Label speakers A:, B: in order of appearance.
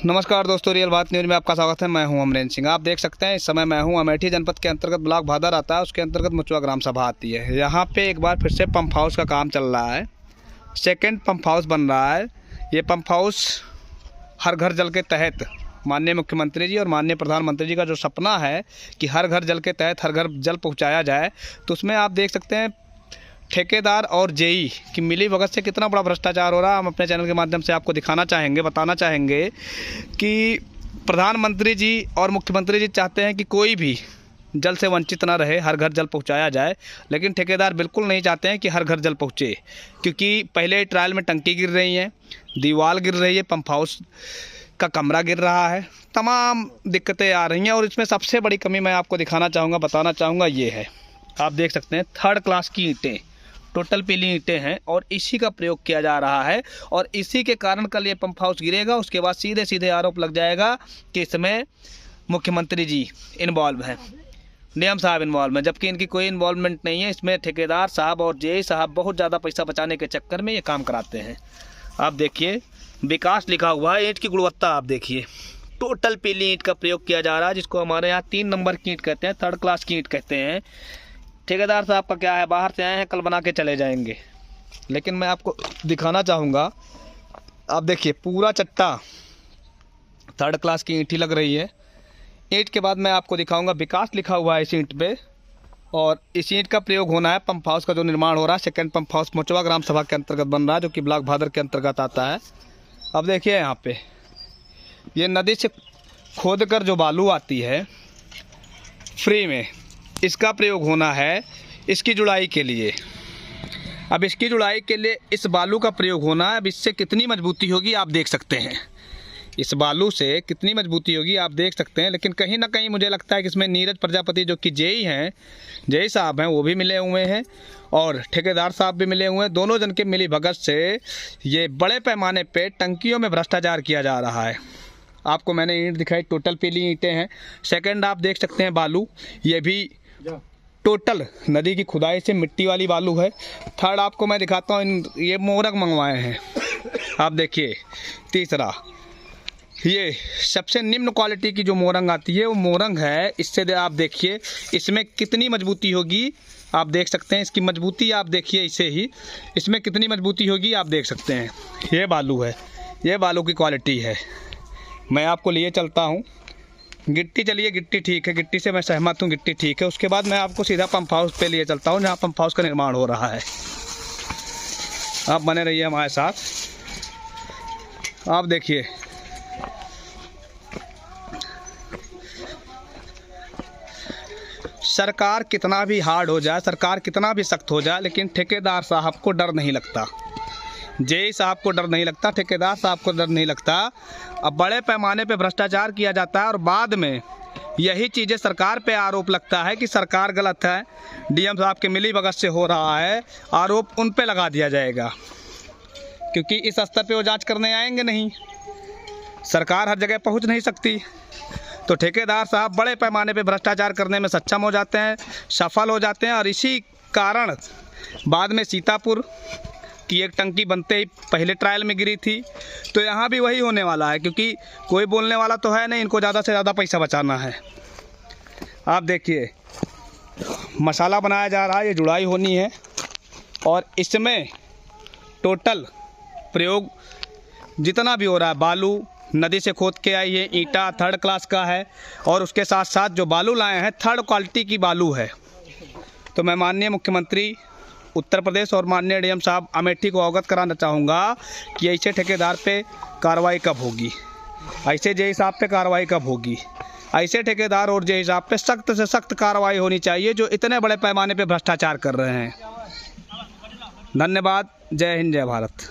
A: नमस्कार दोस्तों, रियल बात न्यूज़ में आपका स्वागत है। मैं हूं अमरेंद्र सिंह। आप देख सकते हैं इस समय मैं हूं अमेठी जनपद के अंतर्गत ब्लॉक भादर आता है, उसके अंतर्गत मुचवा ग्राम सभा आती है। यहां पे एक बार फिर से पंप हाउस का काम चल रहा है। सेकंड पंप हाउस बन रहा है। ये पंप हाउस हर घर जल के तहत माननीय मुख्यमंत्री जी और माननीय प्रधानमंत्री जी का जो सपना है कि हर घर जल के तहत हर घर जल पहुँचाया जाए, तो उसमें आप देख सकते हैं ठेकेदार और जेई की मिली भगत से कितना बड़ा भ्रष्टाचार हो रहा है। हम अपने चैनल के माध्यम से आपको दिखाना चाहेंगे, बताना चाहेंगे कि प्रधानमंत्री जी और मुख्यमंत्री जी चाहते हैं कि कोई भी जल से वंचित ना रहे, हर घर जल पहुंचाया जाए, लेकिन ठेकेदार बिल्कुल नहीं चाहते हैं कि हर घर जल पहुंचे, क्योंकि पहले ट्रायल में टंकी गिर रही है, दीवार गिर रही है, पंप हाउस का कमरा गिर रहा है, तमाम दिक्कतें आ रही हैं। और इसमें सबसे बड़ी कमी मैं आपको दिखाना चाहूँगा, बताना चाहूँगा, ये है। आप देख सकते हैं थर्ड क्लास की ईंटें, टोटल पीली ईंटें हैं और इसी का प्रयोग किया जा रहा है। और इसी के कारण कल ये पंप हाउस गिरेगा। उसके बाद सीधे सीधे आरोप लग जाएगा कि इसमें मुख्यमंत्री जी इन्वॉल्व हैं, डीएम साहब इन्वॉल्व हैं, जबकि इनकी कोई इन्वॉल्वमेंट नहीं है। इसमें ठेकेदार साहब और जेई साहब बहुत ज़्यादा पैसा बचाने के चक्कर में ये काम कराते हैं। आप देखिए विकास लिखा हुआ है, ईंट की गुणवत्ता आप देखिए, टोटल पीली ईंट का प्रयोग किया जा रहा है, जिसको हमारे यहाँ 3 नंबर की ईंट कहते हैं, थर्ड क्लास की ईंट कहते हैं। ठेकेदार साहब का क्या है, बाहर से आए हैं, कल बना के चले जाएंगे। लेकिन मैं आपको दिखाना चाहूँगा, आप देखिए पूरा चट्टा थर्ड क्लास की ईंट ही लग रही है। ईंट के बाद मैं आपको दिखाऊंगा विकास लिखा हुआ है इस ईंट पे, और इस ईंट का प्रयोग होना है पंप हाउस का जो निर्माण हो रहा है। सेकंड पंप हाउस मुचवा ग्राम सभा के अंतर्गत बन रहा है, जो कि ब्लॉक भादर के अंतर्गत आता है। अब देखिए यहाँ पे ये नदी से खोद कर जो बालू आती है फ्री में, इसका प्रयोग होना है इसकी जुड़ाई के लिए। अब इसकी जुड़ाई के लिए इस बालू का प्रयोग होना है। अब इससे कितनी मजबूती होगी आप देख सकते हैं, इस बालू से कितनी मजबूती होगी आप देख सकते हैं। लेकिन कहीं ना कहीं मुझे लगता है कि इसमें नीरज प्रजापति जो कि जेई हैं, जेई साहब हैं, वो भी मिले हुए हैं और ठेकेदार साहब भी मिले हुए हैं। दोनों जन के मिली भगत से ये बड़े पैमाने पे टंकियों में भ्रष्टाचार किया जा रहा है। आपको मैंने ईंट दिखाई, टोटल पीली ईंटें हैं। सेकेंड आप देख सकते हैं बालू, ये भी टोटल नदी की खुदाई से मिट्टी वाली बालू है। थर्ड आपको मैं दिखाता हूँ, ये मोरंग मंगवाए हैं, आप देखिए। तीसरा ये सबसे निम्न क्वालिटी की जो मोरंग आती है वो मोरंग है। इससे आप देखिए इसमें कितनी मजबूती होगी, आप देख सकते हैं। इसकी मजबूती आप देखिए, इसे ही इसमें कितनी मजबूती होगी आप देख सकते हैं। ये बालू है, ये बालू की क्वालिटी है। मैं आपको लिए चलता हूँ गिट्टी, चलिए गिट्टी ठीक है, गिट्टी से मैं सहमत हूँ, गिट्टी ठीक है। उसके बाद मैं आपको सीधा पंप हाउस पे लिए चलता हूँ, जहाँ पंप हाउस का निर्माण हो रहा है। आप बने रहिए हमारे साथ। आप देखिए सरकार कितना भी हार्ड हो जाए, सरकार कितना भी सख्त हो जाए, लेकिन ठेकेदार साहब को डर नहीं लगता, जेई साहब को डर नहीं लगता, ठेकेदार साहब को डर नहीं लगता। अब बड़े पैमाने पे भ्रष्टाचार किया जाता है और बाद में यही चीज़ें सरकार पे आरोप लगता है कि सरकार गलत है, डीएम साहब के मिली भगत से हो रहा है, आरोप उन पे लगा दिया जाएगा, क्योंकि इस स्तर पे वो जांच करने आएंगे नहीं, सरकार हर जगह पहुंच नहीं सकती। तो ठेकेदार साहब बड़े पैमाने पे भ्रष्टाचार करने में सक्षम हो जाते हैं, सफल हो जाते हैं। और इसी कारण बाद में सीतापुर की एक टंकी बनते ही पहले ट्रायल में गिरी थी, तो यहाँ भी वही होने वाला है, क्योंकि कोई बोलने वाला तो है नहीं, इनको ज़्यादा से ज़्यादा पैसा बचाना है। आप देखिए मसाला बनाया जा रहा है, ये जुड़ाई होनी है और इसमें टोटल प्रयोग जितना भी हो रहा है, बालू नदी से खोद के आई है, ईंटा थर्ड क्लास का है, और उसके साथ साथ जो बालू लाए हैं थर्ड क्वालिटी की बालू है। तो मैं माननीय मुख्यमंत्री उत्तर प्रदेश और माननीय डीएम साहब अमेठी को अवगत कराना चाहूँगा कि ऐसे ठेकेदार पे कार्रवाई कब होगी, ऐसे जेई साहब पे कार्रवाई कब होगी। ऐसे ठेकेदार और जेई साहब पे सख्त से सख्त कार्रवाई होनी चाहिए जो इतने बड़े पैमाने पे भ्रष्टाचार कर रहे हैं। धन्यवाद। जय हिंद, जय भारत।